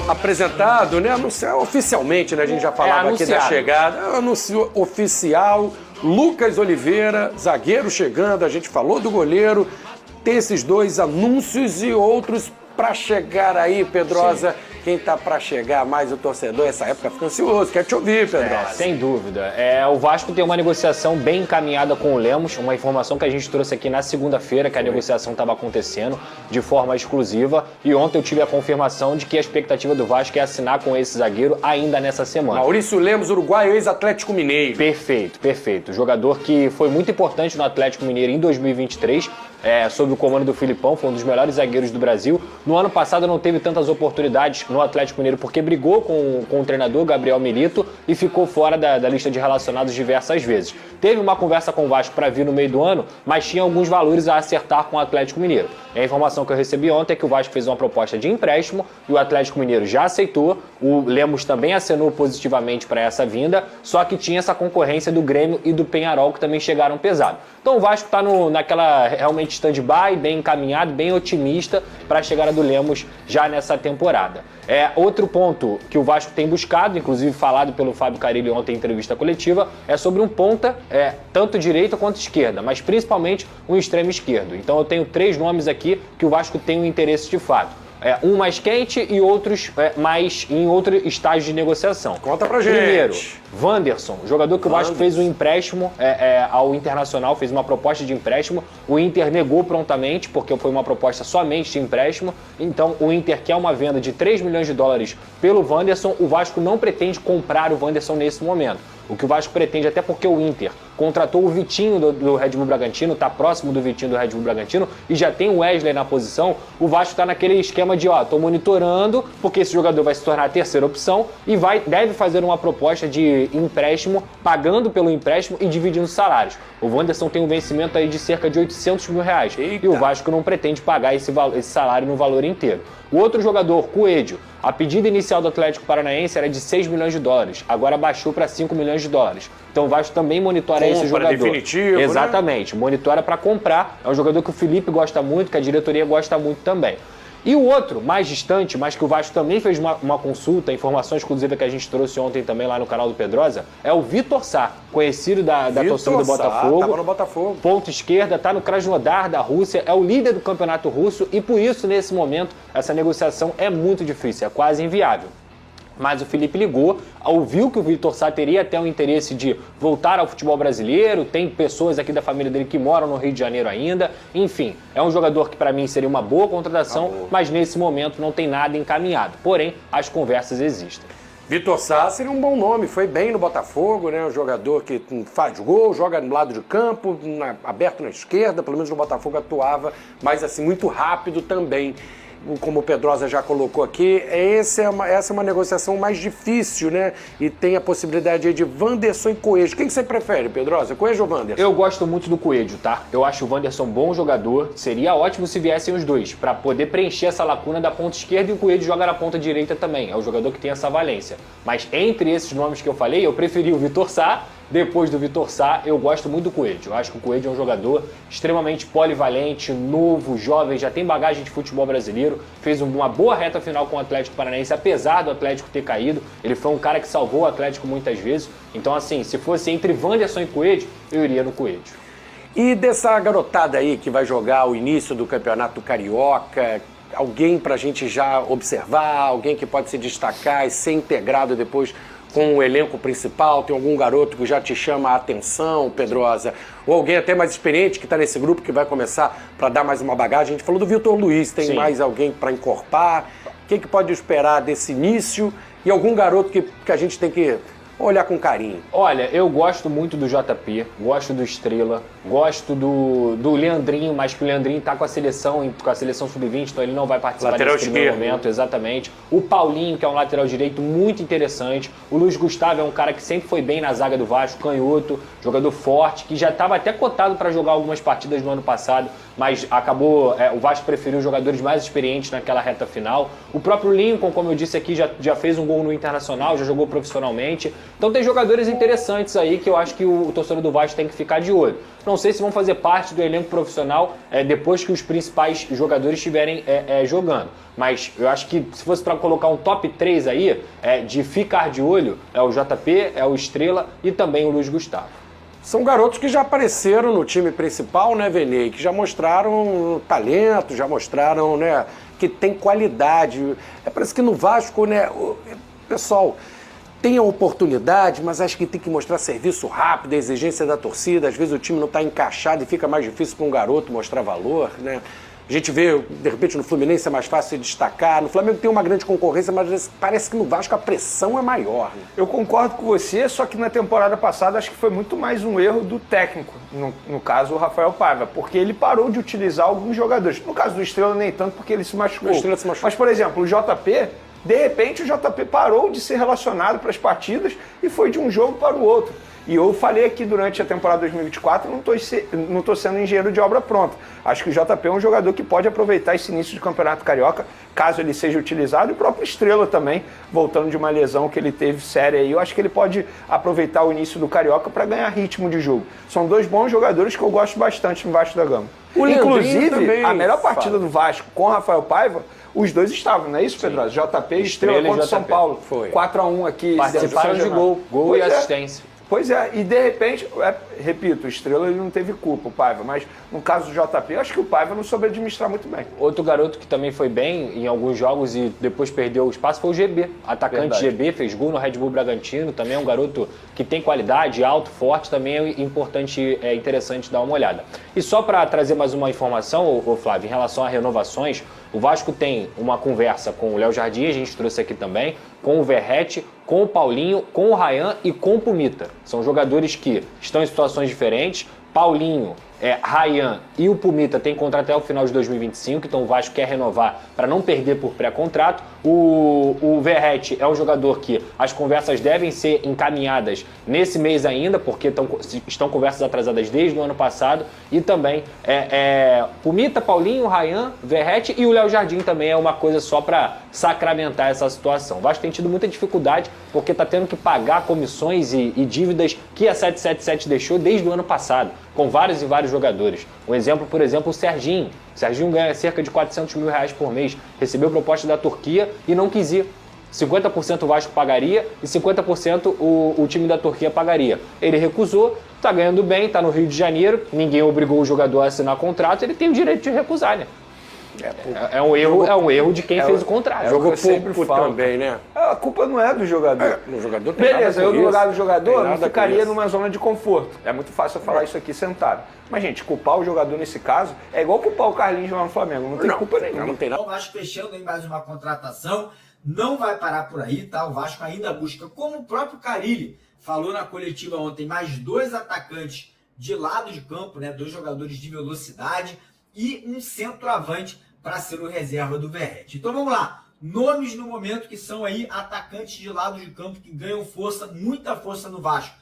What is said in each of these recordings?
Apresentado, né? Anunciado oficialmente, né? A gente já falava aqui da chegada. Anúncio oficial. Lucas Oliveira, zagueiro chegando. A gente falou do goleiro. Tem esses dois anúncios e outros para chegar aí, Pedrosa. Sim. Quem tá para chegar mais o torcedor, essa época fica ansioso. Quer te ouvir, Pedrosa. Sem dúvida. O Vasco tem uma negociação bem encaminhada com o Lemos, uma informação que a gente trouxe aqui na segunda-feira, que a negociação estava acontecendo de forma exclusiva. E ontem eu tive a confirmação de que a expectativa do Vasco é assinar com esse zagueiro ainda nessa semana. Maurício Lemos, uruguaio, ex-Atlético Mineiro. Perfeito, perfeito. Jogador que foi muito importante no Atlético Mineiro em 2023. Sob o comando do Filipão, foi um dos melhores zagueiros do Brasil. No ano passado não teve tantas oportunidades no Atlético Mineiro porque brigou com o treinador Gabriel Milito e ficou fora da lista de relacionados diversas vezes. Teve uma conversa com o Vasco para vir no meio do ano, mas tinha alguns valores a acertar com o Atlético Mineiro. E a informação que eu recebi ontem é que o Vasco fez uma proposta de empréstimo e o Atlético Mineiro já aceitou. O Lemos também acenou positivamente para essa vinda, só que tinha essa concorrência do Grêmio e do Peñarol que também chegaram pesado. Então o Vasco está naquela realmente stand-by, bem encaminhado, bem otimista para a chegada do Lemos já nessa temporada. Outro ponto que o Vasco tem buscado, inclusive falado pelo Fábio Carille ontem em entrevista coletiva, é sobre um ponta, tanto direita quanto esquerda, mas principalmente um extremo esquerdo. Então eu tenho 3 nomes aqui que o Vasco tem um interesse de fato. Um mais quente e outros mais em outro estágio de negociação. Conta pra gente. Primeiro, Wanderson, jogador que o Vasco fez um empréstimo ao Internacional, fez uma proposta de empréstimo. O Inter negou prontamente, porque foi uma proposta somente de empréstimo. Então, o Inter quer uma venda de 3 milhões de dólares pelo Wanderson. O Vasco não pretende comprar o Wanderson nesse momento. O que o Vasco pretende, até porque o Inter contratou o Vitinho do Red Bull Bragantino, está próximo do Vitinho do Red Bull Bragantino e já tem o Wesley na posição, o Vasco está naquele esquema de, estou monitorando, porque esse jogador vai se tornar a terceira opção e deve fazer uma proposta de empréstimo, pagando pelo empréstimo e dividindo salários. O Wanderson tem um vencimento aí de cerca de 800 mil reais. Eita. E o Vasco não pretende pagar esse salário no valor inteiro. O outro jogador, Coelho, a pedida inicial do Atlético Paranaense era de 6 milhões de dólares, agora baixou para 5 milhões de dólares. Então o Vasco também monitora esse jogador. Definitivo, exatamente, né? Monitora para comprar. É um jogador que o Felipe gosta muito, que a diretoria gosta muito também. E o outro, mais distante, mas que o Vasco também fez uma consulta, informação exclusiva que a gente trouxe ontem também lá no canal do Pedrosa, é o Vitor Sá, conhecido da torcida do Botafogo. Tava no Botafogo. Ponta esquerda, tá no Krasnodar da Rússia, é o líder do campeonato russo e por isso, nesse momento, essa negociação é muito difícil, é quase inviável. Mas o Felipe ligou, ouviu que o Vitor Sá teria até o interesse de voltar ao futebol brasileiro, tem pessoas aqui da família dele que moram no Rio de Janeiro ainda, enfim, é um jogador que para mim seria uma boa contratação, mas nesse momento não tem nada encaminhado, porém as conversas existem. Vitor Sá seria um bom nome, foi bem no Botafogo, né? Um jogador que faz gol, joga no lado de campo, aberto na esquerda, pelo menos no Botafogo atuava, mas assim, muito rápido também. Como o Pedrosa já colocou aqui, essa é uma negociação mais difícil, né? E tem a possibilidade aí de Wanderson e Coelho. Quem que você prefere, Pedrosa? Coelho ou Wanderson? Eu gosto muito do Coelho, tá? Eu acho o Wanderson bom jogador. Seria ótimo se viessem os dois, para poder preencher essa lacuna da ponta esquerda e o Coelho joga na ponta direita também. É o jogador que tem essa valência. Mas entre esses nomes que eu falei, eu preferi o Vitor Sá. Depois do Vitor Sá, eu gosto muito do Coelho. Eu acho que o Coelho é um jogador extremamente polivalente, novo, jovem, já tem bagagem de futebol brasileiro, fez uma boa reta final com o Atlético Paranaense, apesar do Atlético ter caído. Ele foi um cara que salvou o Atlético muitas vezes. Então, assim, se fosse entre Wanderson e Coelho, eu iria no Coelho. E dessa garotada aí que vai jogar o início do Campeonato Carioca, alguém pra gente já observar, alguém que pode se destacar e ser integrado depois com o elenco principal? Tem algum garoto que já te chama a atenção, Pedrosa? Ou alguém até mais experiente que está nesse grupo que vai começar para dar mais uma bagagem? A gente falou do Vitor Luiz, tem Sim. mais alguém para encorpar? O que pode esperar desse início? E algum garoto que a gente tem que olhar com carinho? Olha, eu gosto muito do JP, gosto do Estrela, gosto do Leandrinho, mas que o Leandrinho está com a seleção sub-20, então ele não vai participar lateral desse primeiro momento, exatamente. O Paulinho, que é um lateral direito muito interessante. O Luiz Gustavo é um cara que sempre foi bem na zaga do Vasco, canhoto, jogador forte, que já estava até cotado para jogar algumas partidas no ano passado, mas acabou, o Vasco preferiu jogadores mais experientes naquela reta final. O próprio Lincoln, como eu disse aqui, já fez um gol no Internacional, já jogou profissionalmente. Então tem jogadores interessantes aí que eu acho que o torcedor do Vasco tem que ficar de olho. Não não sei se vão fazer parte do elenco profissional depois que os principais jogadores estiverem jogando. Mas eu acho que se fosse para colocar um top 3 aí, de ficar de olho, é o JP, é o Estrela e também o Luiz Gustavo. São garotos que já apareceram no time principal, né, Vene? Que já mostraram talento, já mostraram, né, que tem qualidade. Parece que no Vasco, né, pessoal, tem a oportunidade, mas acho que tem que mostrar serviço rápido, a exigência da torcida. Às vezes o time não está encaixado e fica mais difícil para um garoto mostrar valor, né? A gente vê, de repente, no Fluminense é mais fácil de destacar. No Flamengo tem uma grande concorrência, mas parece que no Vasco a pressão é maior. Né? Eu concordo com você, só que na temporada passada acho que foi muito mais um erro do técnico, no caso o Rafael Paiva, porque ele parou de utilizar alguns jogadores. No caso do Estrela nem tanto, porque ele se machucou. Mas, por exemplo, o JP, de repente o JP parou de ser relacionado para as partidas e foi de um jogo para o outro. E eu falei aqui durante a temporada 2024, não estou sendo engenheiro de obra pronta. Acho que o JP é um jogador que pode aproveitar esse início de Campeonato Carioca, caso ele seja utilizado, e o próprio Estrela também, voltando de uma lesão que ele teve séria aí. Eu acho que ele pode aproveitar o início do Carioca para ganhar ritmo de jogo. São dois bons jogadores que eu gosto bastante no Vasco da Gama. Inclusive, a melhor partida do Vasco com o Rafael Paiva, os dois estavam, não é isso, Pedroso? JP e Estrela contra o São Paulo. Foi. 4-1 aqui. Participaram de gol e assistência. Pois é, e de repente, repito, o Estrela ele não teve culpa, o Paiva, mas no caso do JP, eu acho que o Paiva não soube administrar muito bem. Outro garoto que também foi bem em alguns jogos e depois perdeu o espaço foi o GB. Atacante GB, fez gol no Red Bull Bragantino, também é um garoto que tem qualidade, alto, forte, também é importante, interessante dar uma olhada. E só para trazer mais uma informação, Flávio, em relação a renovações, o Vasco tem uma conversa com o Léo Jardim, a gente trouxe aqui também, com o Verratti, com o Paulinho, com o Ryan e com o Pumita. São jogadores que estão em situações diferentes. Paulinho, Ryan e o Pumita têm contrato até o final de 2025, então o Vasco quer renovar para não perder por pré-contrato. O Verratti é um jogador que as conversas devem ser encaminhadas nesse mês ainda, porque estão conversas atrasadas desde o ano passado. E também Pumita, Paulinho, Ryan, Verratti e o Léo Jardim também é uma coisa só para sacramentar essa situação. O Vasco tem tido muita dificuldade porque está tendo que pagar comissões e dívidas que a 777 deixou desde o ano passado, com vários e vários jogadores. Um exemplo, por exemplo, o Serginho. O Serginho ganha cerca de R$400 mil por mês, recebeu proposta da Turquia e não quis ir. 50% o Vasco pagaria e 50% o time da Turquia pagaria. Ele recusou, está ganhando bem, está no Rio de Janeiro, ninguém obrigou o jogador a assinar contrato, ele tem o direito de recusar, né? É um erro de quem fez o contrato. Jogou pouco também, né? A culpa não é do jogador. O jogador tem Beleza, eu no lugar do jogador não nada ficaria numa zona de conforto. É muito fácil eu falar isso aqui sentado. Mas, gente, culpar o jogador nesse caso é igual culpar o Carlinhos lá no Flamengo. Não tem culpa nenhuma. Não tem nada. O Vasco fechando em mais uma contratação. Não vai parar por aí, tá? O Vasco ainda busca, como o próprio Carille falou na coletiva ontem, mais 2 atacantes de lado de campo, né? 2 jogadores de velocidade e um centroavante para ser o reserva do Verratti. Então vamos lá, nomes no momento que são aí atacantes de lado de campo que ganham força, muita força no Vasco.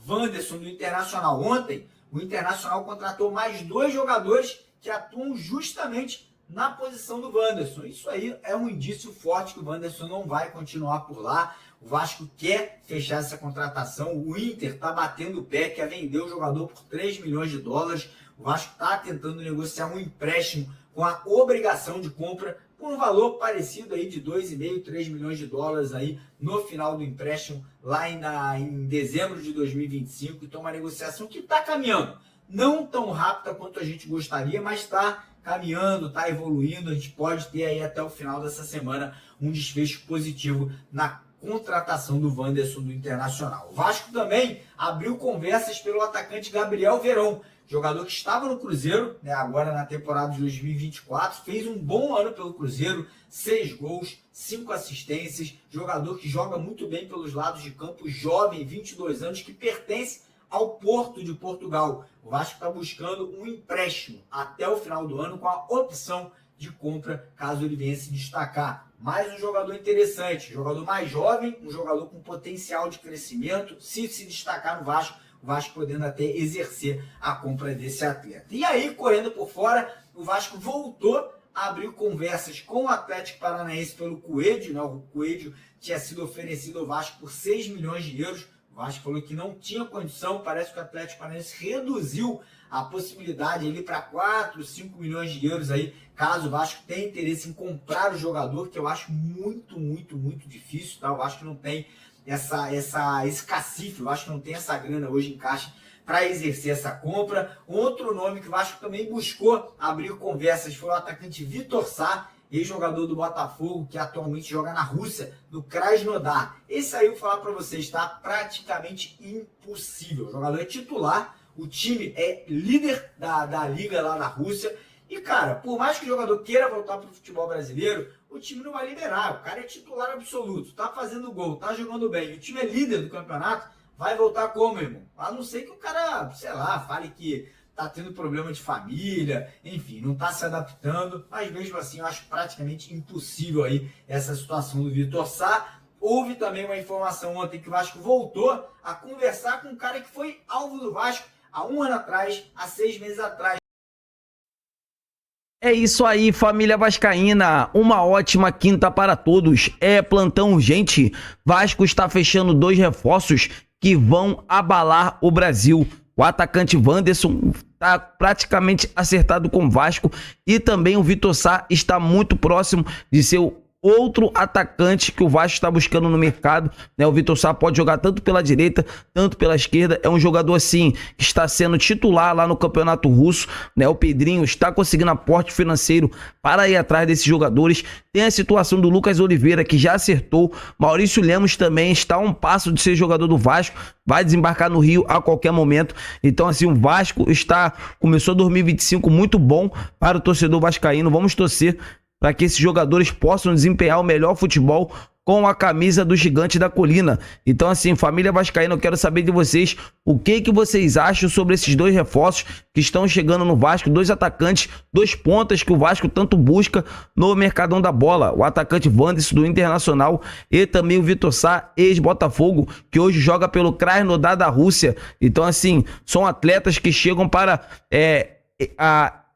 Wanderson do Internacional. Ontem, o Internacional contratou mais 2 jogadores que atuam justamente na posição do Wanderson. Isso aí é um indício forte que o Wanderson não vai continuar por lá. O Vasco quer fechar essa contratação. O Inter está batendo o pé, quer vender o jogador por $3 milhões. O Vasco está tentando negociar um empréstimo com a obrigação de compra por um valor parecido aí de $2,5, $3 milhões aí no final do empréstimo, lá em dezembro de 2025. Então, uma negociação que está caminhando. Não tão rápida quanto a gente gostaria, mas está caminhando, está evoluindo. A gente pode ter aí até o final dessa semana um desfecho positivo na contratação do Wanderson do Internacional. O Vasco também abriu conversas pelo atacante Gabriel Veron, jogador que estava no Cruzeiro, né, agora na temporada de 2024, fez um bom ano pelo Cruzeiro, 6 gols, 5 assistências, jogador que joga muito bem pelos lados de campo, jovem, 22 anos, que pertence ao Porto de Portugal. O Vasco está buscando um empréstimo até o final do ano com a opção de compra, caso ele venha se destacar. Mais um jogador interessante, jogador mais jovem, um jogador com potencial de crescimento, se destacar no Vasco, o Vasco podendo até exercer a compra desse atleta. E aí, correndo por fora, o Vasco voltou a abrir conversas com o Atlético Paranaense pelo Coelho, né? O Coelho tinha sido oferecido ao Vasco por €6 milhões. O O Vasco falou que não tinha condição, parece que o Atlético Paranaense reduziu a possibilidade ali para 4, 5 milhões de euros aí, caso o Vasco tenha interesse em comprar o jogador, que eu acho muito, muito, muito difícil, tá? O Vasco não tem esse cacife, o Vasco não tem essa grana hoje em caixa para exercer essa compra. Outro nome que o Vasco também buscou abrir conversas foi o atacante Vitor Sá, ex-jogador do Botafogo, que atualmente joga na Rússia, no Krasnodar. Esse aí eu vou falar para vocês, tá praticamente impossível. O jogador é titular, o time é líder da liga lá na Rússia. E, cara, por mais que o jogador queira voltar para o futebol brasileiro, o time não vai liberar. O cara é titular absoluto, tá fazendo gol, tá jogando bem. O time é líder do campeonato, vai voltar como, irmão? A não ser que o cara, sei lá, fale que tá tendo problema de família, enfim, não tá se adaptando, mas mesmo assim eu acho praticamente impossível aí essa situação do Vitor Sá. Houve também uma informação ontem que o Vasco voltou a conversar com um cara que foi alvo do Vasco há 1 ano atrás, há 6 meses atrás. É isso aí, família vascaína, uma ótima quinta para todos. É plantão urgente, Vasco está fechando 2 reforços que vão abalar o Brasil. O atacante Wanderson está praticamente acertado com o Vasco e também o Vitor Sá está muito próximo de ser o outro atacante que o Vasco está buscando no mercado, né? O Vitor Sá pode jogar tanto pela direita, tanto pela esquerda. É um jogador assim que está sendo titular lá no Campeonato Russo, né? O Pedrinho está conseguindo aporte financeiro para ir atrás desses jogadores. Tem a situação do Lucas Oliveira, que já acertou. Maurício Lemos também está a um passo de ser jogador do Vasco, vai desembarcar no Rio a qualquer momento. Então assim, o Vasco começou 2025 muito bom para o torcedor vascaíno. Vamos torcer para que esses jogadores possam desempenhar o melhor futebol com a camisa do Gigante da Colina. Então assim, família vascaína, eu quero saber de vocês o que vocês acham sobre esses 2 reforços que estão chegando no Vasco, 2 atacantes, 2 pontas que o Vasco tanto busca no Mercadão da Bola. O atacante Wanderson do Internacional e também o Vitor Sá, ex-Botafogo, que hoje joga pelo Krasnodar da Rússia. Então assim, são atletas que chegam para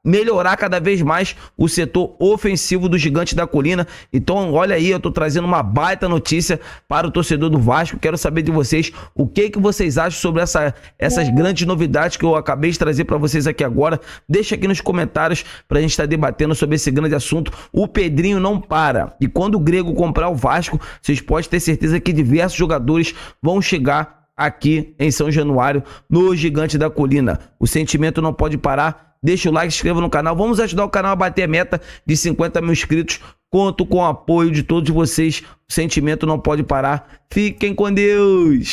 melhorar cada vez mais o setor ofensivo do Gigante da Colina. Então olha aí, eu tô trazendo uma baita notícia para o torcedor do Vasco. Quero saber de vocês o que vocês acham sobre essas grandes novidades que eu acabei de trazer para vocês aqui agora. Deixa aqui nos comentários pra gente estar debatendo sobre esse grande assunto. O Pedrinho não para, e quando o Grego comprar o Vasco, vocês podem ter certeza que diversos jogadores vão chegar aqui em São Januário, no Gigante da Colina. O sentimento não pode parar. Deixa o like, se inscreva no canal. Vamos ajudar o canal a bater a meta de 50 mil inscritos. Conto com o apoio de todos vocês. O sentimento não pode parar. Fiquem com Deus.